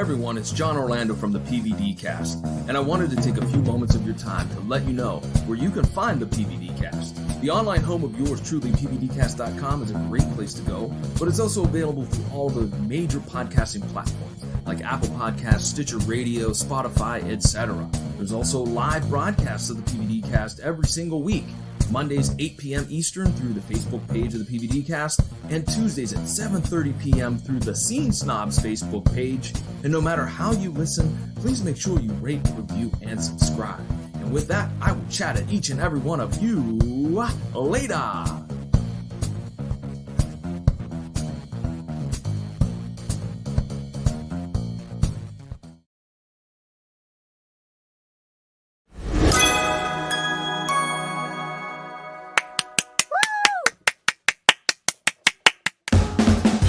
everyone, it's John Orlando from the PVD Cast, and I wanted to take a few moments of your time to let you know where you can find the PVD Cast. The online home of yours truly, PVDcast.com, is a great place to go, but it's also available through all the major podcasting platforms like Apple Podcasts, Stitcher Radio, Spotify, etc. There's also live broadcasts of the PVD Cast every single week. Mondays 8 p.m. Eastern through the Facebook page of the PVD Cast, and Tuesdays at 7:30 p.m. through the Scene Snobs Facebook page. And no matter how you listen, please make sure you rate, review, and subscribe. And with that, I will chat at each and every one of you later.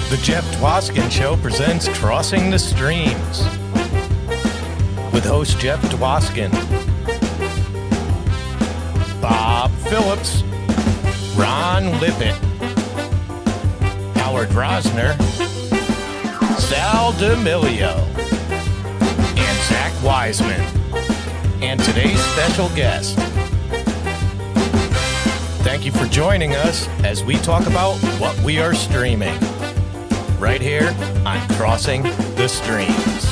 The Jeff Dwoskin Show presents Crossing the Streams with host Jeff Dwoskin, Bob Phillips, Ron Lippett, Howard Rosner, Sal D'Amelio, and Zach Wiseman, and today's special guest. Thank you for joining us as we talk about what we are streaming. Right here on Crossing the Streams.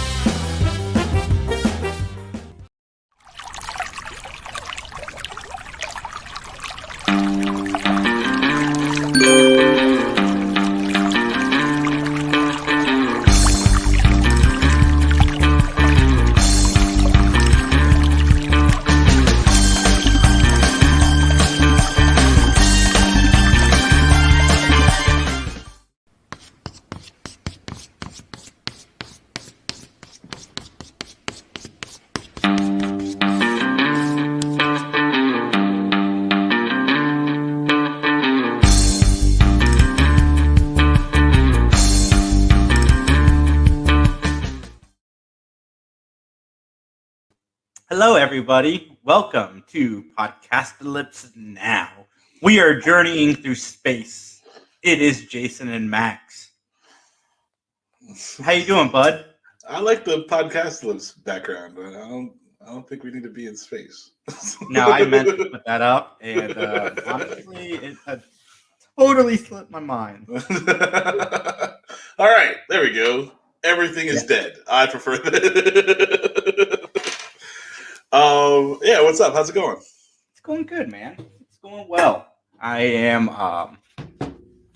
Hello, everybody. Welcome to Podcastalypse Now. We are journeying through space. It is Jason and Max. How you doing, bud? I like the Podcastalypse background, but I don't think we need to be in space. No, I meant to put that up, and honestly, it had totally slipped my mind. All right, there we go. Everything is dead. I prefer that. Yeah, what's up? How's it going? It's going good, man. It's going well. I am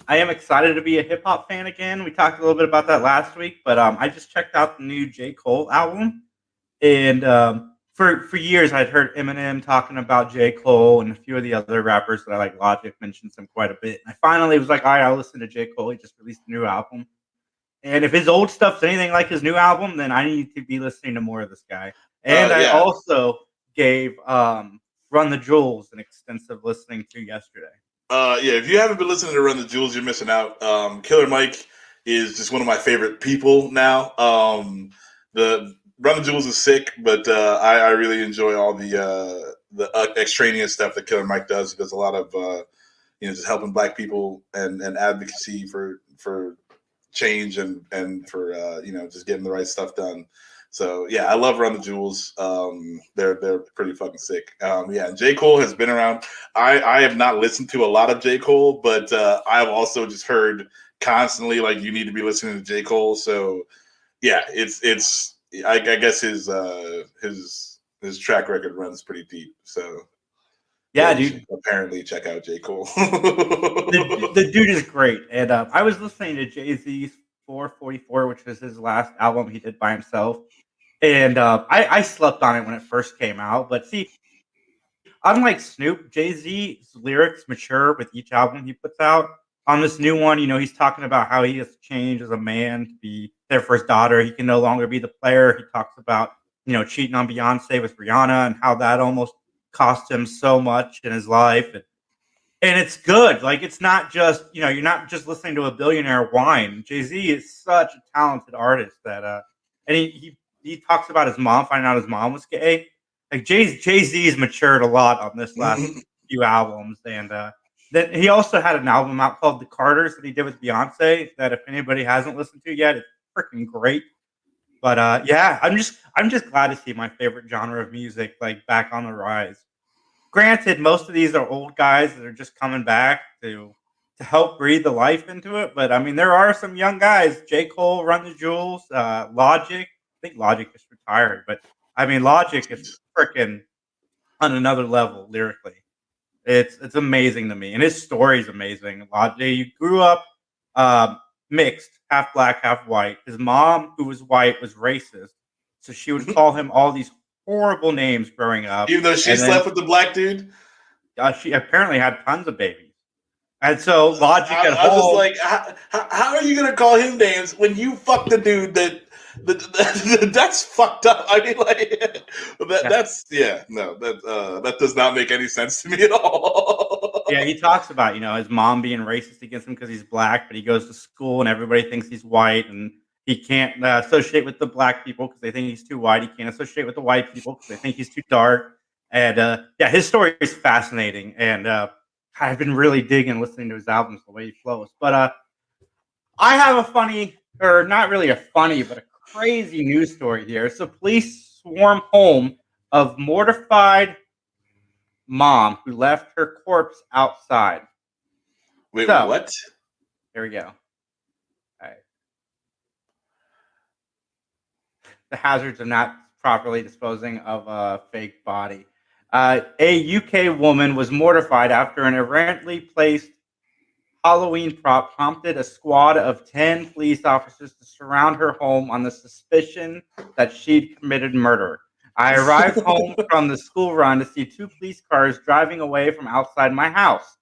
excited to be a hip hop fan again. We talked a little bit about that last week, but I just checked out the new J. Cole album, and for years I'd heard Eminem talking about J. Cole, and a few of the other rappers that I like, Logic, mentioned him quite a bit. And I finally was like, all right, I'll listen to J. Cole. He just released a new album, and if his old stuff's anything like his new album, then I need to be listening to more of this guy. And I also gave Run the Jewels an extensive listening to yesterday. Yeah, if you haven't been listening to Run the Jewels, you're missing out. Killer Mike is just one of my favorite people now. The Run the Jewels is sick, but I really enjoy all the extraneous stuff that Killer Mike does. He does a lot of just helping Black people and advocacy for change and for just getting the right stuff done. So yeah, I love Run the Jewels. They're pretty fucking sick. And J. Cole has been around. I have not listened to a lot of J. Cole, but I've also just heard constantly like you need to be listening to J. Cole. So yeah, it's I guess his track record runs pretty deep. So yeah, dude. Apparently, check out J. Cole. the dude is great, and I was listening to Jay-Z's 444, which was his last album he did by himself. And I slept on it when it first came out. But see, unlike Snoop, Jay-Z's lyrics mature with each album he puts out. On this new one, he's talking about how he has changed as a man to be there for his daughter. He can no longer be the player. He talks about, cheating on Beyonce with Rihanna and how that almost cost him so much in his life. And it's good. Like, it's not just, you're not just listening to a billionaire whine. Jay-Z is such a talented artist that, and he talks about his mom, finding out his mom was gay. Like, Jay-Z's matured a lot on this last few albums. And then he also had an album out called The Carters that he did with Beyonce that if anybody hasn't listened to yet, it's freaking great. But yeah, I'm just glad to see my favorite genre of music like back on the rise. Granted, most of these are old guys that are just coming back to help breathe the life into it. But I mean, there are some young guys: J. Cole, Run the Jewels, Logic. I think Logic just retired, but I mean, Logic is freaking on another level lyrically. It's amazing to me, and his story's amazing. Logic, he grew up mixed, half black, half white. His mom, who was white, was racist, so she would call him all these horrible names growing up. Even though she slept with the black dude? She apparently had tons of babies. And so Logic I at home. was just like, how are you going to call him names when you fucked the dude that's fucked up? I mean, like, that does not make any sense to me at all. Yeah, he talks about, his mom being racist against him because he's black, but he goes to school and everybody thinks he's white, and he can't associate with the black people because they think he's too white. He can't associate with the white people because they think he's too dark. And yeah, his story is fascinating, and I've been really digging listening to his albums, the way he flows. But I have a funny, or not really a funny, but a crazy news story here. So police swarm home of mortified mom who left her corpse outside. Wait, what? Here we go. All right. The hazards of not properly disposing of a fake body. A UK woman was mortified after an errantly placed Halloween prop prompted a squad of 10 police officers to surround her home on the suspicion that she'd committed murder. I arrived home from the school run to see 2 police cars driving away from outside my house.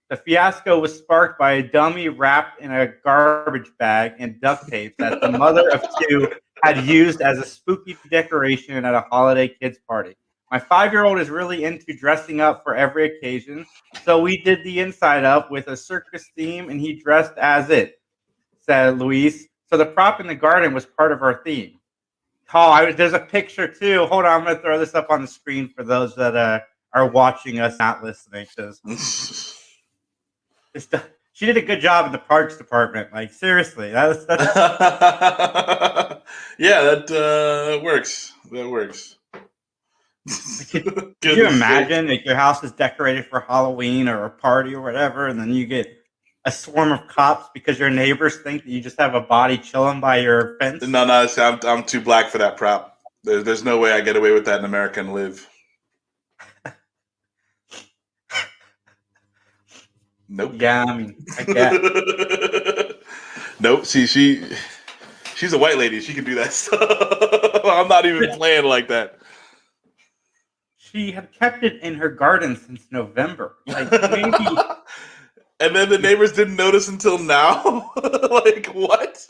The fiasco was sparked by a dummy wrapped in a garbage bag and duct tape that the mother of 2 had used as a spooky decoration at a holiday kids party. My 5-year-old is really into dressing up for every occasion, so we did the inside up with a circus theme, and he dressed as it, said Luis. So the prop in the garden was part of our theme. Oh, there's a picture too. Hold on, I'm going to throw this up on the screen for those that are watching us, not listening. She did a good job in the parks department. Like, seriously, that's yeah, that works. That works. Could you imagine if your house is decorated for Halloween or a party or whatever, and then you get a swarm of cops because your neighbors think that you just have a body chilling by your fence? No, I'm too black for that prop. There's no way I get away with that in America and live. Nope. Yeah, I mean, I get. Nope. See, she's a white lady. She can do that stuff. I'm not even playing like that. She had kept it in her garden since November. Like, maybe. And then the neighbors didn't notice until now? Like, what?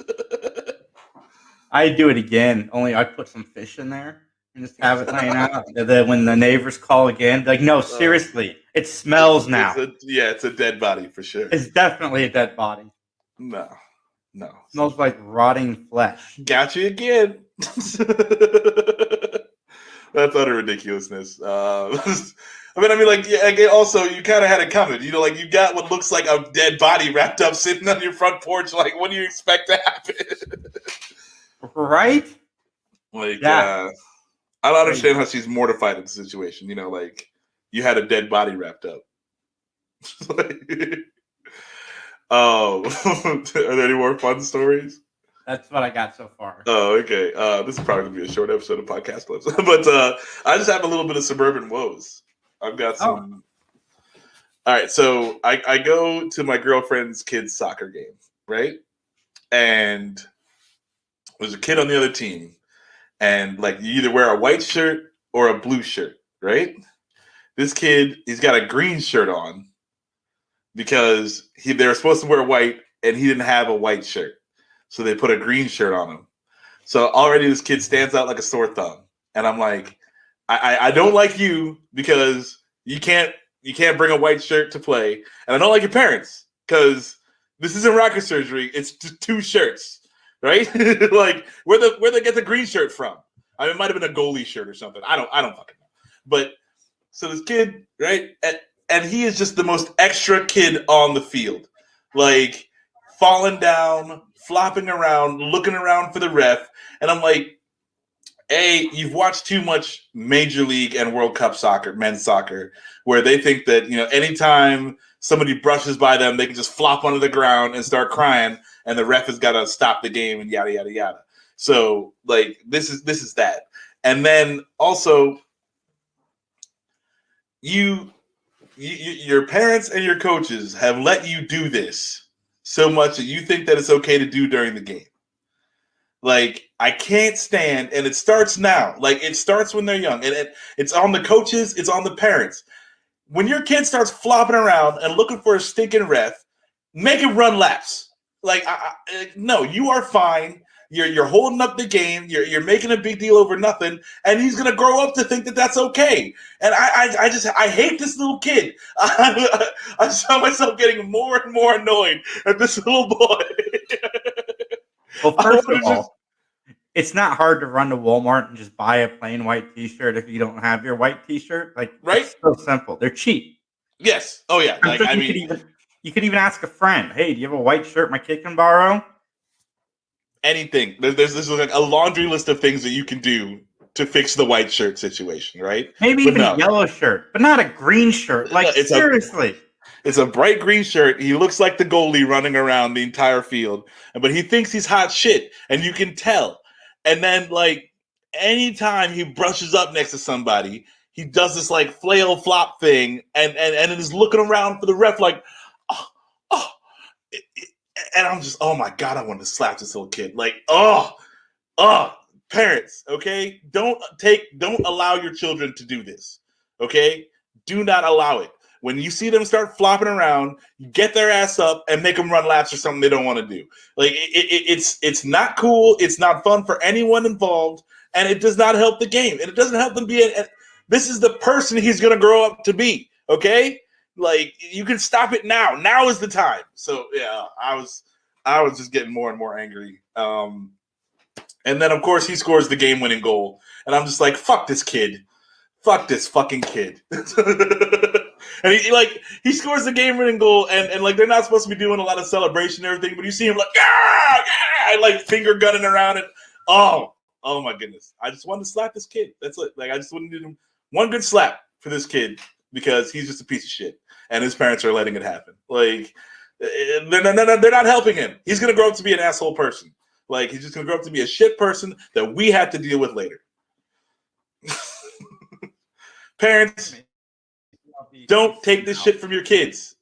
I do it again, only I put some fish in there and just have it laying out. And then when the neighbors call again, like, no, seriously, it smells now. It's a dead body for sure. It's definitely a dead body. No. It smells like rotting flesh. Got you again. That's utter ridiculousness. I mean, like, yeah, again, also, you kind of had it coming. Like, you got what looks like a dead body wrapped up sitting on your front porch. Like, what do you expect to happen? Right? Like, I don't understand how she's mortified in the situation. Like, you had a dead body wrapped up. Oh, are there any more fun stories? That's what I got so far. Oh, okay. This is probably going to be a short episode of Podcastalypse. But I just have a little bit of suburban woes. I've got some. All right. So I go to my girlfriend's kid's soccer game, right? And there's a kid on the other team. And, like, you either wear a white shirt or a blue shirt, right? This kid, he's got a green shirt on because they were supposed to wear white, and he didn't have a white shirt. So they put a green shirt on him. So already this kid stands out like a sore thumb. And I'm like, I don't like you because you can't bring a white shirt to play. And I don't like your parents because this isn't rocket surgery. It's just 2 shirts, right? Like, where they get the green shirt from? I mean, it might have been a goalie shirt or something. I don't fucking know. But so this kid, right? And he is just the most extra kid on the field. Like, falling down, flopping around, looking around for the ref. And I'm like, A, you've watched too much Major League and World Cup soccer, men's soccer, where they think that, anytime somebody brushes by them, they can just flop onto the ground and start crying, and the ref has got to stop the game and yada, yada, yada. So, like, this is that. And then also, your parents and your coaches have let you do this so much that you think that it's okay to do during the game. Like, I can't stand, and it starts now. Like, it starts when they're young, and it's on the coaches, it's on the parents. When your kid starts flopping around and looking for a stinking ref, make him run laps. Like, no, you are fine. You're holding up the game. You're making a big deal over nothing, and he's gonna grow up to think that that's okay. And I hate this little kid. I saw myself getting more and more annoyed at this little boy. Well, first of all, it's not hard to run to Walmart and just buy a plain white T-shirt if you don't have your white T-shirt. Like, right? It's so simple. They're cheap. Yes. Oh yeah. Like, you could even ask a friend. Hey, do you have a white shirt my kid can borrow? Anything. There's like a laundry list of things that you can do to fix the white shirt situation, right? Maybe even a yellow shirt, but not a green shirt. Like, seriously. It's a bright green shirt. He looks like the goalie running around the entire field, but he thinks he's hot shit, and you can tell. And then, like, anytime he brushes up next to somebody, he does this, like, flail flop thing and is looking around for the ref like, and I'm just, oh my God, I want to slap this little kid. Like, parents, okay? Don't allow your children to do this, okay? Do not allow it. When you see them start flopping around, get their ass up and make them run laps or something they don't want to do. Like, it's not cool. It's not fun for anyone involved, and it does not help the game. And it doesn't help them be this is the person he's going to grow up to be, okay? Like, you can stop it now. Now is the time. So, yeah, I was just getting more and more angry. And then, of course, he scores the game-winning goal. And I'm just like, fuck this kid. Fuck this fucking kid. And he scores the game-winning goal, and like, they're not supposed to be doing a lot of celebration and everything, but you see him like, like, finger gunning around, and oh my goodness. I just wanted to slap this kid. That's it. Like, I just wanted to do one good slap for this kid because he's just a piece of shit, and his parents are letting it happen. Like, they're not helping him. He's going to grow up to be an asshole person. Like, he's just going to grow up to be a shit person that we have to deal with later. Parents, don't take this shit from your kids.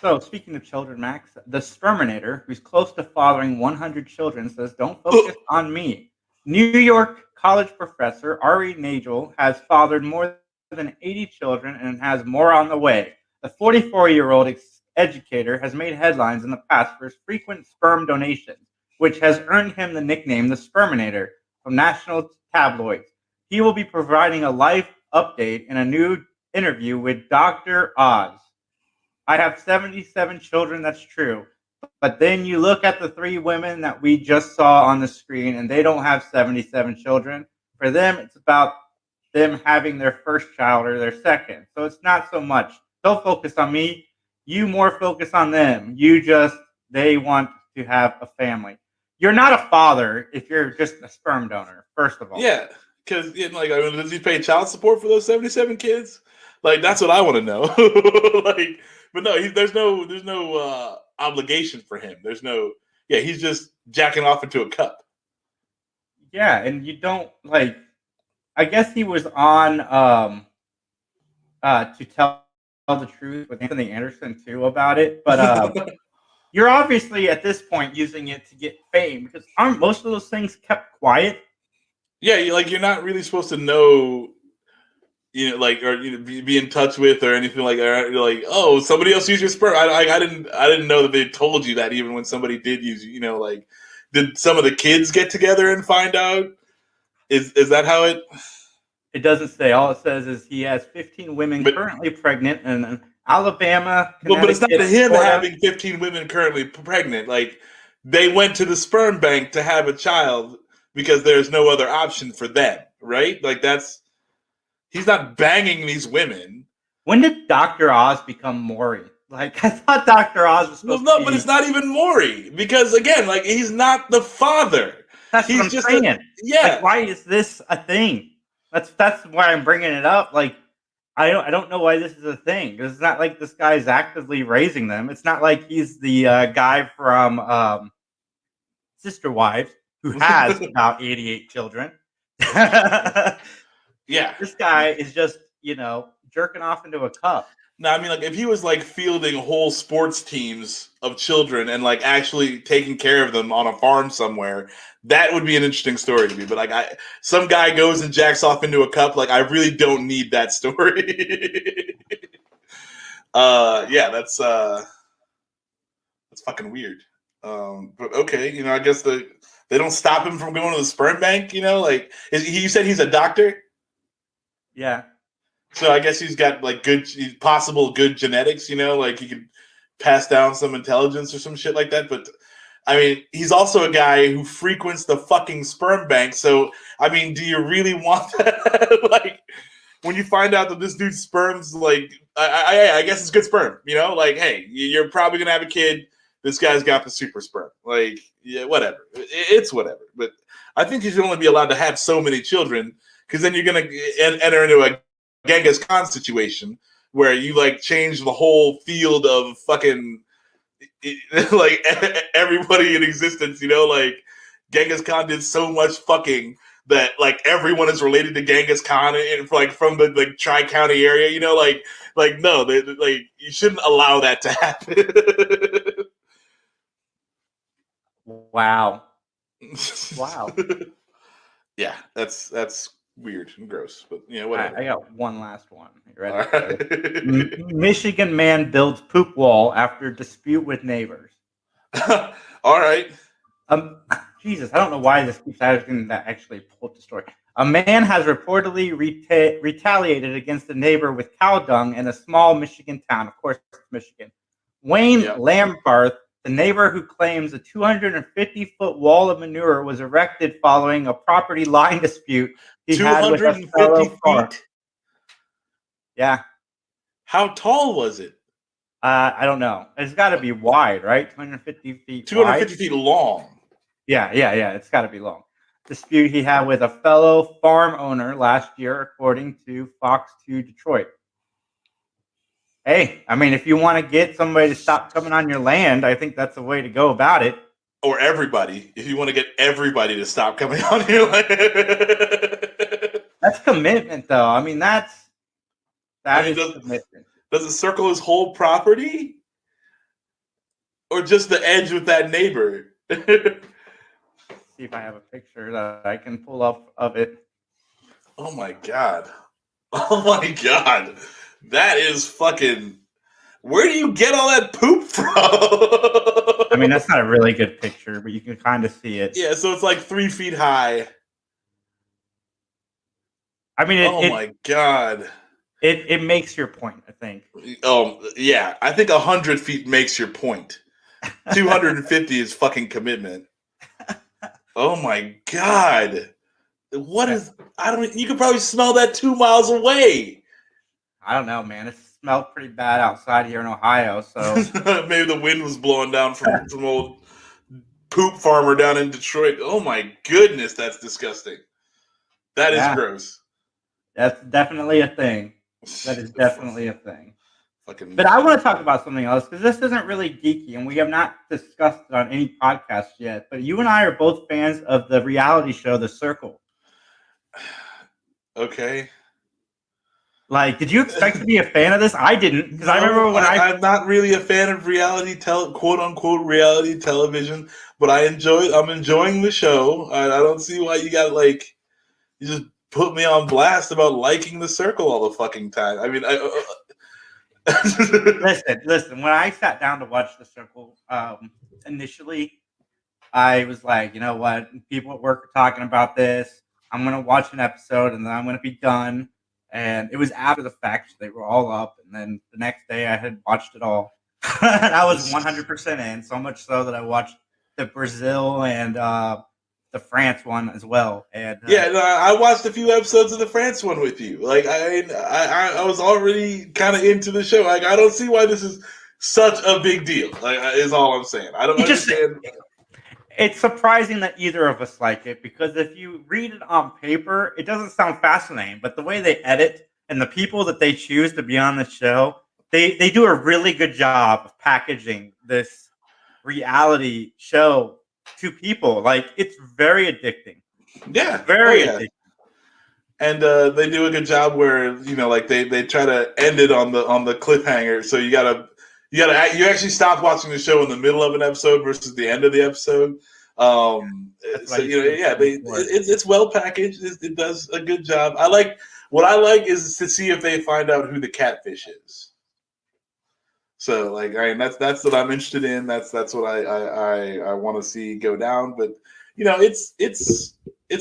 So, speaking of children, Max, the Sperminator, who's close to fathering 100 children, says, don't focus on me. New York college professor Ari Nagel has fathered more than 80 children and has more on the way. The 44-year-old educator has made headlines in the past for his frequent sperm donations, which has earned him the nickname the Sperminator from national tabloids. He will be providing a life update in a new interview with Dr. Oz. I have 77 children, that's true. But then you look at the 3 women that we just saw on the screen, and they don't have 77 children. For them, it's about them having their first child or their second. So it's not so much. Don't focus on me. You more focus on them. They want to have a family. You're not a father if you're just a sperm donor, first of all. Yeah. Because, does he pay child support for those 77 kids? Like, that's what I want to know. Like, but no, there's no obligation for him. He's just jacking off into a cup. Yeah, and you don't, like, I guess he was on to tell the truth with Anthony Anderson, too, about it. But you're obviously, at this point, using it to get fame, because aren't most of those things kept quiet? Yeah, you're not really supposed to know, or be in touch with or anything like that. You're like, oh, somebody else used your sperm. I didn't know that they told you that even when somebody did use you. Like, did some of the kids get together and find out? Is that how it? It doesn't say. All it says is he has 15 women currently pregnant in Alabama. But it's not him having 15 women currently pregnant. Like, they went to the sperm bank to have a child because there's no other option for them, right? Like, he's not banging these women. When did Dr. Oz become Maury? Like, I thought Dr. Oz was supposed to be... but it's not even Maury. Because, again, like, he's not the father. That's he's what I'm just saying. Yeah. Like, why is this a thing? That's why I'm bringing it up. Like, I don't know why this is a thing. Because it's not like this guy's actively raising them. It's not like he's the guy from Sister Wives who has about 88 children. Yeah. This guy is just, jerking off into a cup. No, I mean, like, if he was, like, fielding whole sports teams of children and, like, actually taking care of them on a farm somewhere, that would be an interesting story to me. But, like, some guy goes and jacks off into a cup, like, I really don't need that story. Yeah, that's fucking weird. But, okay, I guess they don't stop him from going to the sperm bank, Like, you said he's a doctor? Yeah. So I guess he's got like possible good genetics, like he could pass down some intelligence or some shit like that. But I mean, he's also a guy who frequents the fucking sperm bank. So I mean, do you really want that? Like, when you find out that this dude's sperm's like, I guess it's good sperm, Like, hey, you're probably gonna have a kid. This guy's got the super sperm. Like, yeah, whatever. It's whatever. But I think you should only be allowed to have so many children, because then you're gonna enter into a Genghis Khan situation where you like change the whole field of fucking like everybody in existence, like Genghis Khan did so much fucking that like everyone is related to Genghis Khan and like from the like Tri-County area, like no, like you shouldn't allow that to happen. Wow. Yeah, that's weird and gross, but whatever. I got one last one. You ready? Right. Michigan man builds poop wall after dispute with neighbors. All right. Jesus, I don't know why this keeps asking that. Actually, pull up the story. A man has reportedly retaliated against a neighbor with cow dung in a small Michigan town. Of course, it's Michigan. Wayne Lambarth, the neighbor who claims a 250-foot wall of manure was erected following a property line dispute he had with a fellow farmer. Yeah. How tall was it? I don't know. It's got to be wide, right? 250 feet 250 feet long. Yeah. It's got to be long. Dispute he had with a fellow farm owner last year, according to Fox 2 Detroit. Hey, I mean, if you want to get somebody to stop coming on your land, I think that's the way to go about it. Or everybody, if you want to get everybody to stop coming on your land. That's commitment, though. I mean, that is commitment. Does it circle his whole property? Or just the edge with that neighbor? See if I have a picture that I can pull up of it. Oh, my God. Oh, my God. That is fucking... Where do you get all that poop from? I mean, that's not a really good picture, but you can kind of see it. Yeah, so it's like 3 feet high. I mean, my God. It makes your point, I think. Yeah. I think 100 feet makes your point. 250 is fucking commitment. Oh, my God. What is... You could probably smell that 2 miles away. I don't know, man. It smelled pretty bad outside here in Ohio, so maybe the wind was blowing down from some old poop farmer down in Detroit. Oh my goodness, that's disgusting. That is gross. That's definitely a thing. That is definitely a thing. Fucking. But I want to talk about something else because this isn't really geeky, and we have not discussed it on any podcast yet. But you and I are both fans of the reality show The Circle. Okay. Like, did you expect to be a fan of this? I didn't, because I remember when I'm not really a fan of quote unquote reality television, but I'm enjoying the show. I don't see why you just put me on blast about liking The Circle all the fucking time. I mean, listen. When I sat down to watch The Circle, initially, I was like, you know what? People at work are talking about this. I'm gonna watch an episode and then I'm gonna be done. And it was after the fact. They were all up. And then the next day I had watched it all. And I was 100% in, so much so that I watched the Brazil and the France one as well. And I watched a few episodes of the France one with you. Like I was already kind of into the show. Like I don't see why this is such a big deal. Like, is all I'm saying. I don't understand. It's surprising that either of us like it, because if you read it on paper, it doesn't sound fascinating. But the way they edit and the people that they choose to be on the show, they do a really good job of packaging this reality show to people. Like, it's very addicting. Yeah, Very addicting. And they do a good job where, you know, like they try to end it on the cliffhanger. So you actually stop watching the show in the middle of an episode versus the end of the episode. So it's well packaged. It does a good job. What I like is to see if they find out who the catfish is. So like, I mean, that's what I'm interested in. That's what I want to see go down. But you know, it's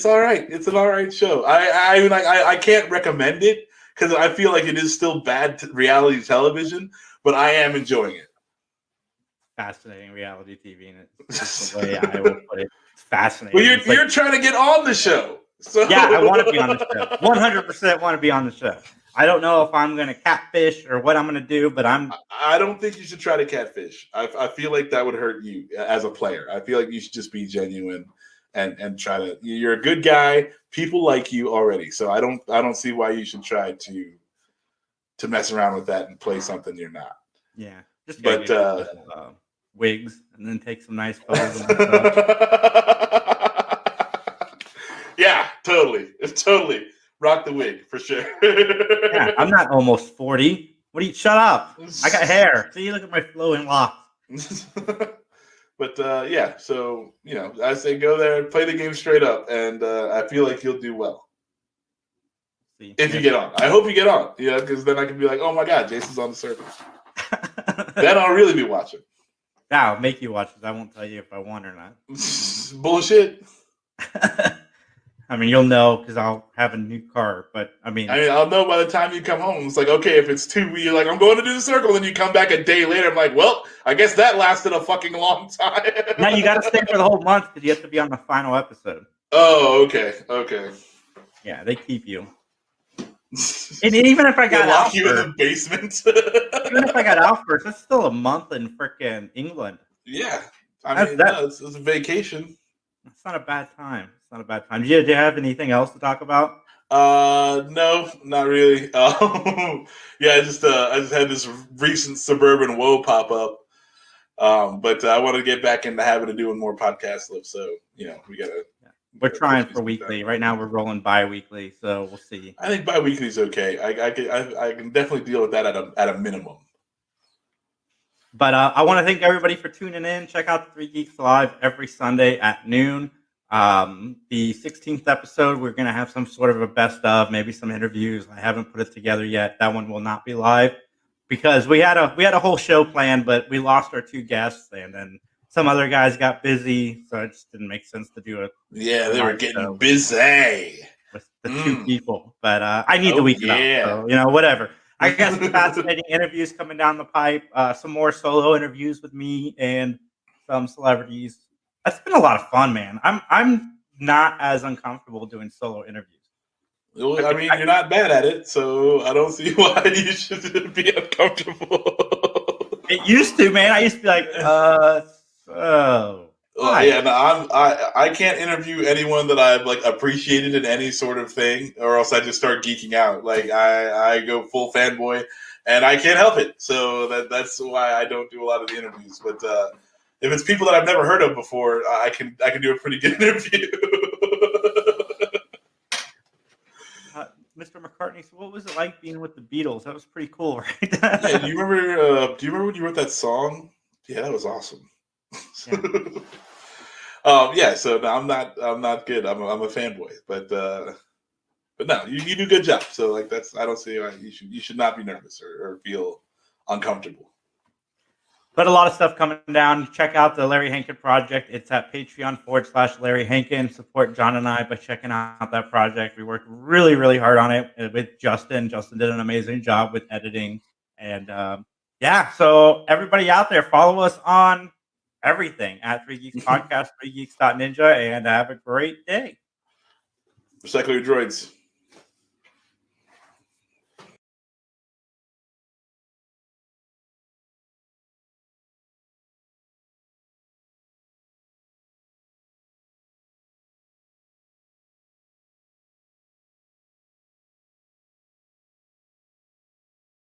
all right. It's an all right show. I can't recommend it because I feel like it is still bad reality television, but I am enjoying it. Fascinating reality TV, and it's the way I will put it. It's fascinating. Well, you're trying to get on the show. So yeah, I want to be on the show. 100% want to be on the show. I don't know if I'm going to catfish or what I'm going to do, but I don't think you should try to catfish. I feel like that would hurt you as a player. I feel like you should just be genuine and try to. You're a good guy. People like you already, so I don't see why you should try to mess around with that and play something you're not. Yeah, just but wigs and then take some nice photos. Yeah, totally. Rock the wig for sure. Yeah, I'm not almost 40. What do you? Shut up! I got hair. See, look at my flowing locks. But yeah, so you know, I say go there and play the game straight up, and I feel like you'll do well. If you get on, I hope you get on. Yeah, because then I can be like, oh my god, Jason's on the server. Then I'll really be watching. Now, I'll make you watch because I won't tell you if I won or not. Bullshit. I mean, you'll know because I'll have a new car. But I mean, I'll know by the time you come home. It's like, okay, if it's 2, you're like, I'm going to do the circle, and you come back a day later. I'm like, well, I guess that lasted a fucking long time. Now you got to stay for the whole month because you have to be on the final episode. Oh, okay. Yeah, they keep you. And even if I got lock you in the basement. Even if I got out first, that's still a month in frickin' England. Yeah, it's a vacation. It's not a bad time. Do you have anything else to talk about? No, not really. Yeah, I just had this recent Suburban woe pop up. But I want to get back in the habit of doing more Podcastalypse. So you know, we're trying for weekly. Right now, we're rolling bi-weekly, so we'll see. I think bi-weekly is okay. I can definitely deal with that at a minimum. But I want to thank everybody for tuning in. Check out the 3 Geeks Live every Sunday at noon. The 16th episode, we're going to have some sort of a best of, maybe some interviews. I haven't put it together yet. That one will not be live because we had a whole show planned, but we lost our 2 guests, and then some other guys got busy, so it just didn't make sense to do it. Yeah, they were getting busy with the 2 people. But I need the week off, so you know, whatever. I got some fascinating interviews coming down the pipe. Some more solo interviews with me and some celebrities. That's been a lot of fun, man. I'm not as uncomfortable doing solo interviews. Well, I mean, you're not bad at it, so I don't see why you should be uncomfortable. It used to, man. I used to be like, yeah, no, I can't interview anyone that I've like appreciated in any sort of thing, or else I just start geeking out. Like I go full fanboy, and I can't help it. So that's why I don't do a lot of the interviews. But if it's people that I've never heard of before, I can do a pretty good interview. Mr. McCartney, so what was it like being with the Beatles? That was pretty cool, right? Yeah, do you remember when you wrote that song? Yeah, that was awesome. Yeah. So no, I'm not good. I'm a fanboy, but no, you do a good job. So like I don't see why you should not be nervous or feel uncomfortable. But a lot of stuff coming down. Check out the Larry Hankin project. It's at Patreon.com/Larry Hankin. Support John and I by checking out that project. We worked really, really hard on it with Justin. Justin did an amazing job with editing. And so everybody out there, follow us on everything at 3 Geeks Podcast, 3geeks.ninja, and have a great day. Recycle your droids.